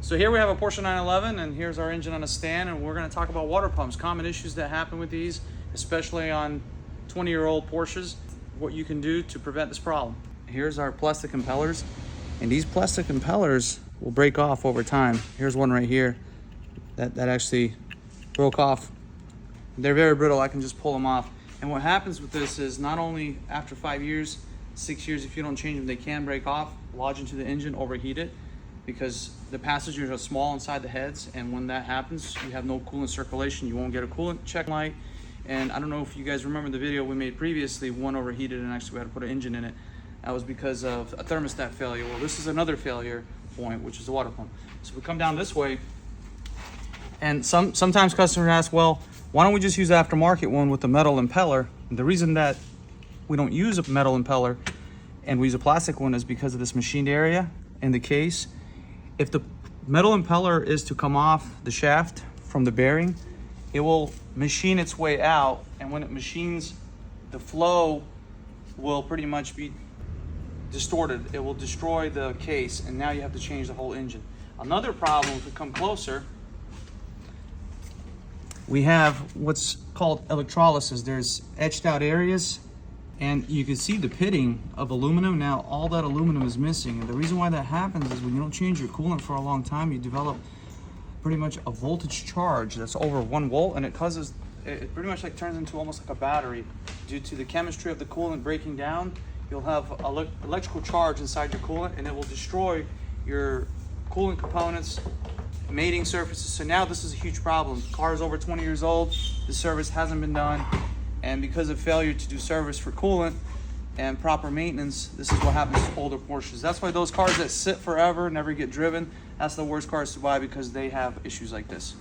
So here we have a Porsche 911, and here's our engine on a stand, and we're going to talk about water pumps, common issues that happen with these, especially on 20-year-old Porsches, what you can do to prevent this problem. Here's our plastic impellers, and these plastic impellers will break off over time. Here's one right here that actually broke off. They're very brittle. I can just pull them off. And what happens with this is not only after 5 years, 6 years, if you don't change them, they can break off, lodge into the engine, overheat it, because the passengers are small inside the heads, and when that happens, you have no coolant circulation. You won't get a coolant check light. And I don't know if you guys remember the video we made previously, one overheated and actually we had to put an engine in it. That was because of a thermostat failure. Well, this is another failure point, which is the water pump. So we come down this way, and sometimes customers ask, well, why don't we just use the aftermarket one with the metal impeller? And the reason that we don't use a metal impeller and we use a plastic one is because of this machined area in the case. If the metal impeller is to come off the shaft from the bearing, it will machine its way out, and when it machines, the flow will pretty much be distorted. It will destroy the case, and now you have to change the whole engine. Another problem, if we come closer, we have what's called electrolysis. There's etched out areas, and you can see the pitting of aluminum. Now all that aluminum is missing, and the reason why that happens is when you don't change your coolant for a long time, you develop pretty much a voltage charge that's over 1 volt, and it pretty much like turns into almost like a battery. Due to the chemistry of the coolant breaking down, you'll have electrical charge inside your coolant, and it will destroy your coolant components, mating surfaces. So now this is a huge problem. The car is over 20 years old, the service hasn't been done, and because of failure to do service for coolant and proper maintenance, this is what happens to older Porsches. That's why those cars that sit forever, never get driven, that's the worst cars to buy, because they have issues like this.